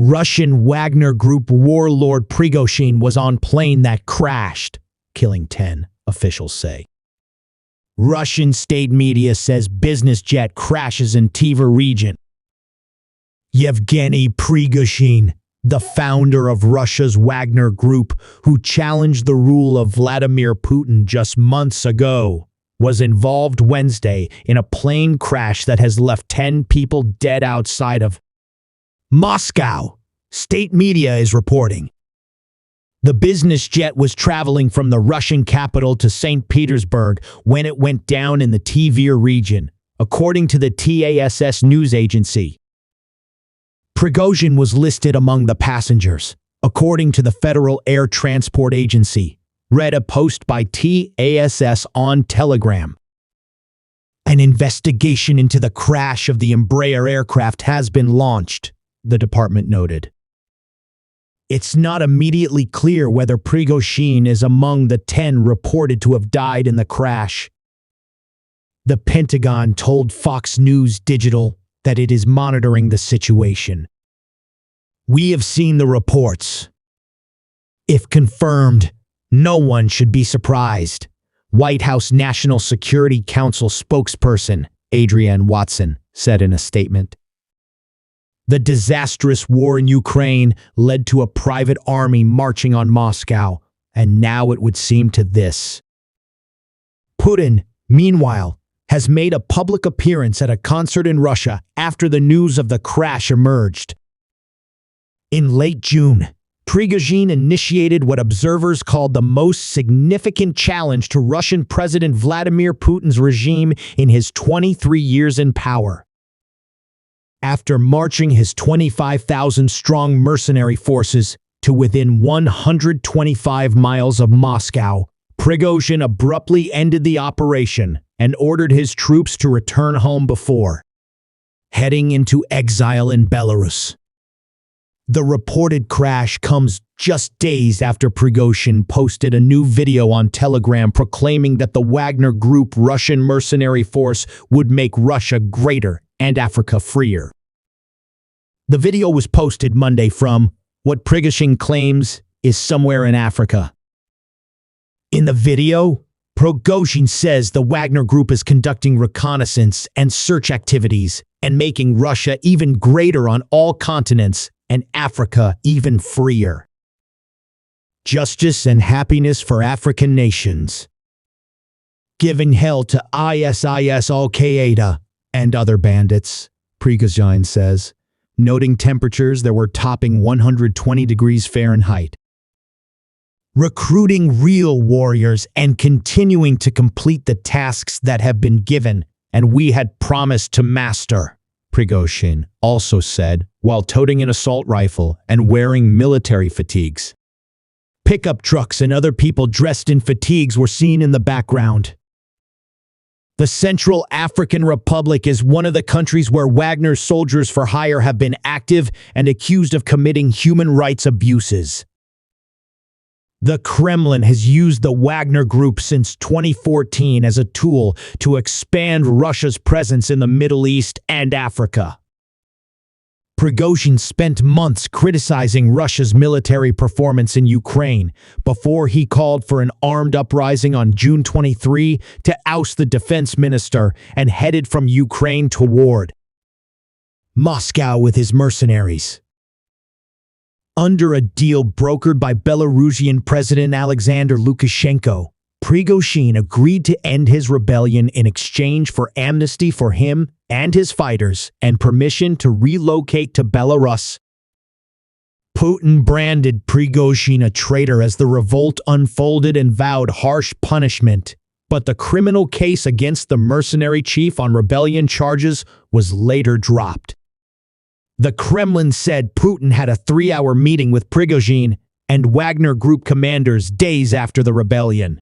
Russian Wagner Group warlord Prigozhin was on plane that crashed, killing 10, officials say. Russian state media says business jet crashes in Tver region. Yevgeny Prigozhin, the founder of Russia's Wagner Group, who challenged the rule of Vladimir Putin just months ago, was involved Wednesday in a plane crash that has left 10 people dead outside of Moscow, state media is reporting. The business jet was traveling from the Russian capital to St. Petersburg when it went down in the Tver region, according to the TASS news agency. Prigozhin was listed among the passengers, according to the Federal Air Transport Agency, read a post by TASS on Telegram. An investigation into the crash of the Embraer aircraft has been launched, the department noted. It's not immediately clear whether Prigozhin is among the 10 reported to have died in the crash. The Pentagon told Fox News Digital that it is monitoring the situation. We have seen the reports. If confirmed, no one should be surprised, White House National Security Council spokesperson Adrienne Watson said in a statement. The disastrous war in Ukraine led to a private army marching on Moscow, and now it would seem to this. Putin, meanwhile, has made a public appearance at a concert in Russia after the news of the crash emerged. In late June, Prigozhin initiated what observers called the most significant challenge to Russian President Vladimir Putin's regime in his 23 years in power. After marching his 25,000-strong mercenary forces to within 125 miles of Moscow, Prigozhin abruptly ended the operation and ordered his troops to return home before heading into exile in Belarus. The reported crash comes just days after Prigozhin posted a new video on Telegram proclaiming that the Wagner Group Russian mercenary force would make Russia greater and Africa freer. The video was posted Monday from what Prigozhin claims is somewhere in Africa. In the video, Prigozhin says the Wagner Group is conducting reconnaissance and search activities and making Russia even greater on all continents and Africa even freer. Justice and happiness for African nations. Giving hell to ISIS Al-Qaeda and other bandits, Prigozhin says, noting temperatures that were topping 120 degrees Fahrenheit. Recruiting real warriors and continuing to complete the tasks that have been given and we had promised to master, Prigozhin also said, while toting an assault rifle and wearing military fatigues. Pickup trucks and other people dressed in fatigues were seen in the background. The Central African Republic is one of the countries where Wagner soldiers for hire have been active and accused of committing human rights abuses. The Kremlin has used the Wagner Group since 2014 as a tool to expand Russia's presence in the Middle East and Africa. Prigozhin spent months criticizing Russia's military performance in Ukraine before he called for an armed uprising on June 23 to oust the defense minister and headed from Ukraine toward Moscow with his mercenaries. Under a deal brokered by Belarusian President Alexander Lukashenko, Prigozhin agreed to end his rebellion in exchange for amnesty for him and his fighters and permission to relocate to Belarus. Putin branded Prigozhin a traitor as the revolt unfolded and vowed harsh punishment, but the criminal case against the mercenary chief on rebellion charges was later dropped. The Kremlin said Putin had a 3-hour meeting with Prigozhin and Wagner Group commanders days after the rebellion.